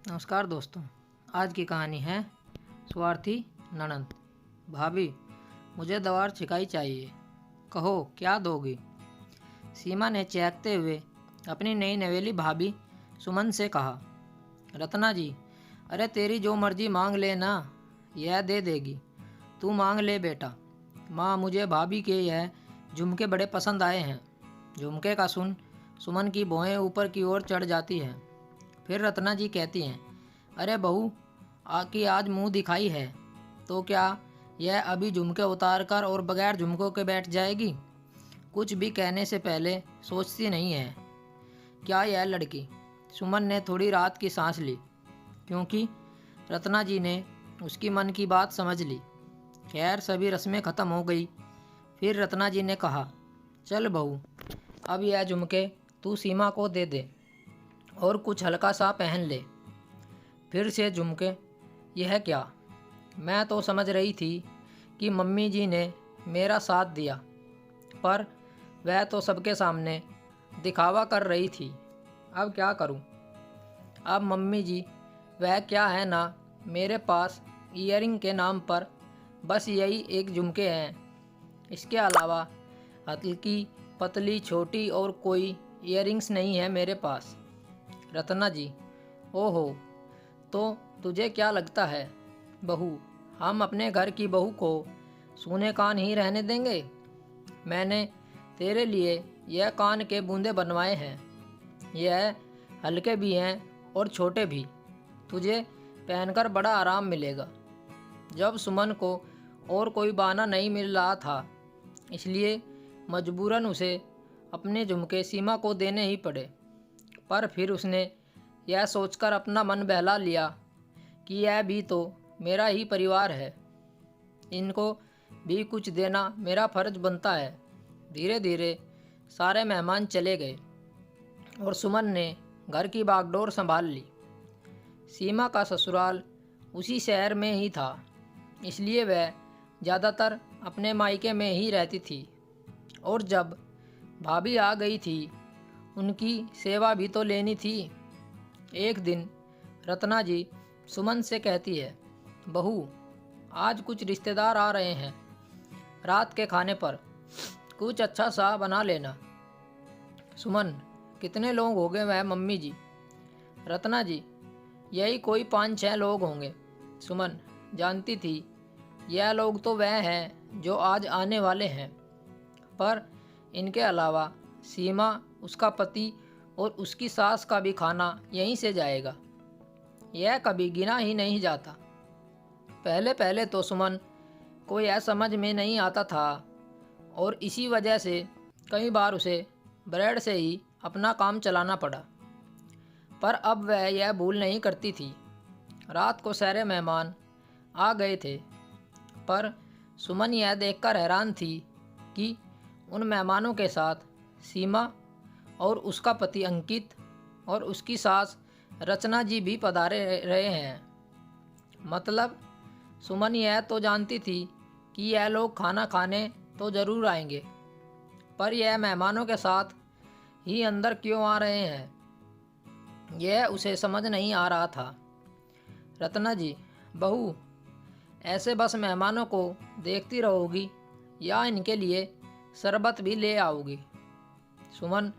नमस्कार दोस्तों। आज की कहानी है स्वार्थी ननंद। भाभी, मुझे दवार छिकाई चाहिए, कहो क्या दोगी? सीमा ने चहकते हुए अपनी नई नवेली भाभी सुमन से कहा। रत्ना जी, अरे तेरी जो मर्जी मांग ले ना, यह दे देगी। तू मांग ले बेटा। माँ, मुझे भाभी के यह झुमके बड़े पसंद आए हैं। झुमके का सुन सुमन की भौहें ऊपर की ओर चढ़ जाती हैं। फिर रत्ना जी कहती हैं, अरे बहू, आकी आज मुंह दिखाई है तो क्या यह अभी झुमके उतार कर और बगैर झुमकों के बैठ जाएगी? कुछ भी कहने से पहले सोचती नहीं है क्या यह लड़की? सुमन ने थोड़ी रात की सांस ली, क्योंकि रत्ना जी ने उसकी मन की बात समझ ली। खैर, सभी रस्में ख़त्म हो गई। फिर रत्ना जी ने कहा, चल बहू, अब यह झुमके तू सीमा को दे दे और कुछ हल्का सा पहन ले। फिर से झुमके? यह क्या? मैं तो समझ रही थी कि मम्मी जी ने मेरा साथ दिया, पर वह तो सबके सामने दिखावा कर रही थी। अब क्या करूं? अब मम्मी जी, वह क्या है ना, मेरे पास ईयरिंग के नाम पर बस यही एक झुमके हैं। इसके अलावा हल्की पतली छोटी और कोई ईयरिंग्स नहीं है मेरे पास। रत्ना जी, ओहो, तो तुझे क्या लगता है बहू, हम अपने घर की बहू को सूने कान ही रहने देंगे? मैंने तेरे लिए यह कान के बूंदे बनवाए हैं। यह हल्के भी हैं और छोटे भी। तुझे पहनकर बड़ा आराम मिलेगा। जब सुमन को और कोई बहाना नहीं मिल रहा था, इसलिए मजबूरन उसे अपने झुमके सीमा को देने ही पड़े। पर फिर उसने यह सोचकर अपना मन बहला लिया कि यह भी तो मेरा ही परिवार है, इनको भी कुछ देना मेरा फर्ज बनता है। धीरे धीरे सारे मेहमान चले गए और सुमन ने घर की बागडोर संभाल ली। सीमा का ससुराल उसी शहर में ही था, इसलिए वह ज़्यादातर अपने मायके में ही रहती थी। और जब भाभी आ गई थी, उनकी सेवा भी तो लेनी थी। एक दिन रत्ना जी सुमन से कहती है, बहू, आज कुछ रिश्तेदार आ रहे हैं। रात के खाने पर कुछ अच्छा सा बना लेना। सुमन, कितने लोग हो गए वह मम्मी जी? रत्ना जी, यही कोई 5-6 लोग होंगे। सुमन जानती थी यह लोग तो वह हैं जो आज आने वाले हैं, पर इनके अलावा सीमा, उसका पति और उसकी सास का भी खाना यहीं से जाएगा। यह कभी गिना ही नहीं जाता। पहले पहले तो सुमन को यह समझ में नहीं आता था और इसी वजह से कई बार उसे ब्रेड से ही अपना काम चलाना पड़ा, पर अब वह यह भूल नहीं करती थी। रात को सारे मेहमान आ गए थे, पर सुमन यह देखकर हैरान थी कि उन मेहमानों के साथ सीमा और उसका पति अंकित और उसकी सास रचना जी भी पधारे रहे हैं। मतलब सुमन यह तो जानती थी कि यह लोग खाना खाने तो ज़रूर आएंगे, पर यह मेहमानों के साथ ही अंदर क्यों आ रहे हैं, यह उसे समझ नहीं आ रहा था। रत्ना जी, बहू, ऐसे बस मेहमानों को देखती रहोगी या इनके लिए शरबत भी ले आओगी? सुमन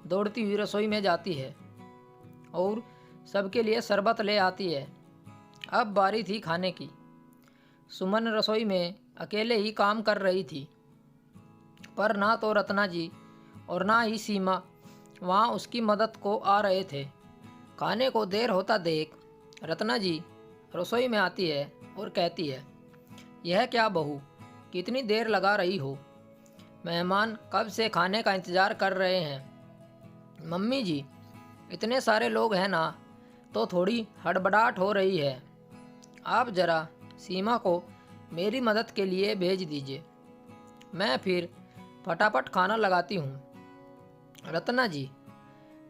दौड़ती हुई रसोई में जाती है और सबके लिए शरबत ले आती है। अब बारी थी खाने की। सुमन रसोई में अकेले ही काम कर रही थी, पर ना तो रत्ना जी और ना ही सीमा वहाँ उसकी मदद को आ रहे थे। खाने को देर होता देख रत्ना जी रसोई में आती है और कहती है, यह क्या बहू, कितनी देर लगा रही हो? मेहमान कब से खाने का इंतज़ार कर रहे हैं। मम्मी जी, इतने सारे लोग हैं ना, तो थोड़ी हड़बड़ाहट हो रही है। आप ज़रा सीमा को मेरी मदद के लिए भेज दीजिए, मैं फिर फटाफट खाना लगाती हूँ। रत्ना जी,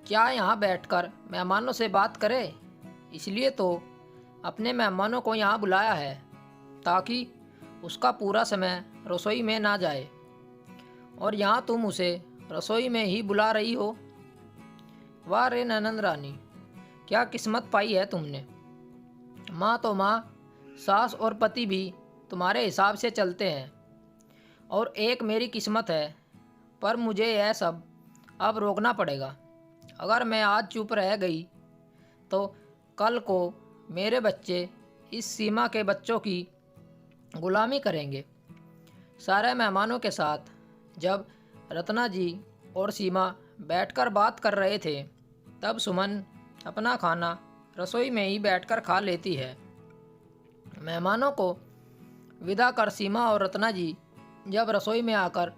क्या यहाँ बैठकर मेहमानों से बात करें? इसलिए तो अपने मेहमानों को यहाँ बुलाया है, ताकि उसका पूरा समय रसोई में ना जाए, और यहाँ तुम उसे रसोई में ही बुला रही हो। वाह रे ननंद रानी, क्या किस्मत पाई है तुमने। माँ तो माँ, सास और पति भी तुम्हारे हिसाब से चलते हैं, और एक मेरी किस्मत है। पर मुझे यह सब अब रोकना पड़ेगा। अगर मैं आज चुप रह गई तो कल को मेरे बच्चे इस सीमा के बच्चों की गुलामी करेंगे। सारे मेहमानों के साथ जब रत्ना जी और सीमा बैठकर बात कर रहे थे, तब सुमन अपना खाना रसोई में ही बैठकर खा लेती है। मेहमानों को विदा कर सीमा और रत्ना जी जब रसोई में आकर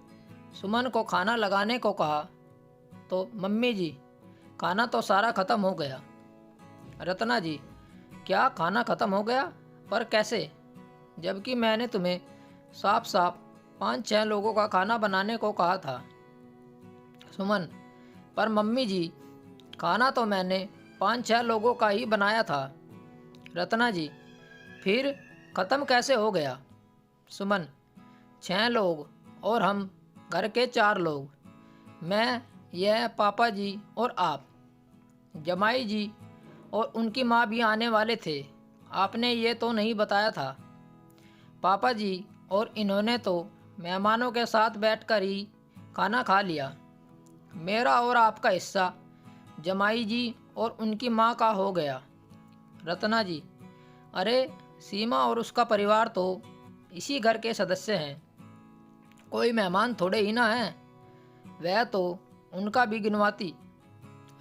सुमन को खाना लगाने को कहा, तो मम्मी जी, खाना तो सारा ख़त्म हो गया। रत्ना जी, क्या खाना ख़त्म हो गया? पर कैसे, जबकि मैंने तुम्हें साफ साफ 5-6 लोगों का खाना बनाने को कहा था। सुमन, पर मम्मी जी, खाना तो मैंने 5-6 लोगों का ही बनाया था। रत्ना जी, फिर ख़त्म कैसे हो गया? सुमन, 6 लोग और हम घर के 4 लोग, मैं, यह पापा जी और आप। जमाई जी और उनकी माँ भी आने वाले थे, आपने ये तो नहीं बताया था। पापा जी और इन्होंने तो मेहमानों के साथ बैठकर ही खाना खा लिया। मेरा और आपका हिस्सा जमाई जी और उनकी माँ का हो गया। रत्ना जी, अरे सीमा और उसका परिवार तो इसी घर के सदस्य हैं, कोई मेहमान थोड़े ही ना हैं। वह तो उनका भी गिनवाती।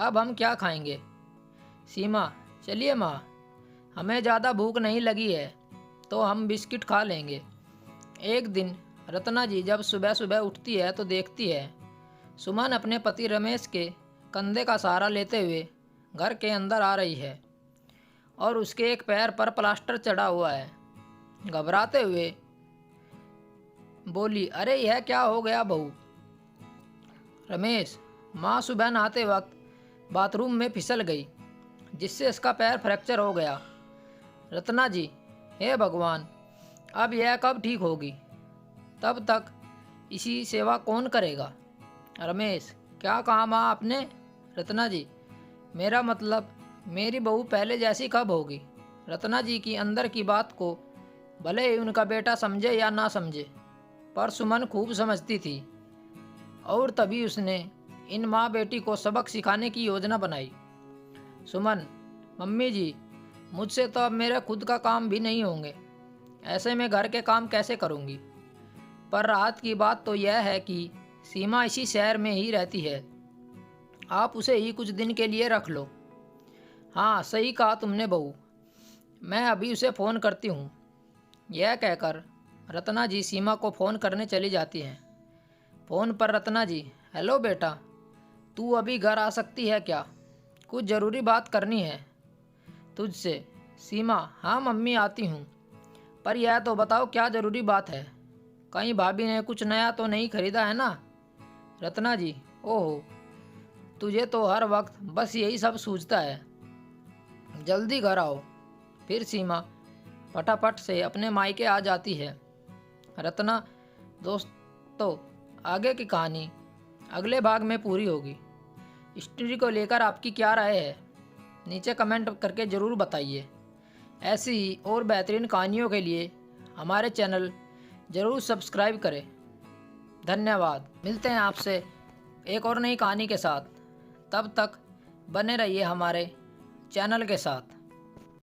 अब हम क्या खाएंगे? सीमा, चलिए माँ, हमें ज़्यादा भूख नहीं लगी है तो हम बिस्किट खा लेंगे। एक दिन रत्ना जी जब सुबह सुबह उठती है तो देखती है सुमन अपने पति रमेश के कंधे का सहारा लेते हुए घर के अंदर आ रही है, और उसके एक पैर पर प्लास्टर चढ़ा हुआ है। घबराते हुए बोली, अरे यह क्या हो गया बहू? रमेश, माँ सुबह नहाते वक्त बाथरूम में फिसल गई, जिससे इसका पैर फ्रैक्चर हो गया। रत्ना जी, हे भगवान, अब यह कब ठीक होगी? तब तक इसी सेवा कौन करेगा? रमेश, क्या कहा माँ आपने? रत्ना जी, मेरा मतलब मेरी बहू पहले जैसी कब होगी? रत्ना जी की अंदर की बात को भले ही उनका बेटा समझे या ना समझे, पर सुमन खूब समझती थी, और तभी उसने इन माँ बेटी को सबक सिखाने की योजना बनाई। सुमन, मम्मी जी, मुझसे तो अब मेरे खुद का काम भी नहीं होंगे, ऐसे में घर के काम कैसे करूँगी? पर राहत की बात तो यह है कि सीमा इसी शहर में ही रहती है, आप उसे ही कुछ दिन के लिए रख लो। हाँ, सही कहा तुमने बहू, मैं अभी उसे फ़ोन करती हूँ। यह कहकर रत्ना जी सीमा को फ़ोन करने चली जाती हैं। फ़ोन पर रत्ना जी, हेलो बेटा, तू अभी घर आ सकती है क्या? कुछ ज़रूरी बात करनी है तुझसे। सीमा, हाँ मम्मी, आती हूँ, पर यह तो बताओ क्या ज़रूरी बात है? कहीं भाभी ने कुछ नया तो नहीं खरीदा है ना? रत्ना जी, ओहो, तुझे तो हर वक्त बस यही सब सूझता है, जल्दी घर आओ। फिर सीमा फटाफट से अपने मायके आ जाती है। रत्ना, दोस्तों, आगे की कहानी अगले भाग में पूरी होगी। स्टोरी को लेकर आपकी क्या राय है, नीचे कमेंट करके ज़रूर बताइए। ऐसी ही और बेहतरीन कहानियों के लिए हमारे चैनल ज़रूर सब्सक्राइब करें। धन्यवाद। मिलते हैं आपसे एक और नई कहानी के साथ। तब तक बने रहिए हमारे चैनल के साथ।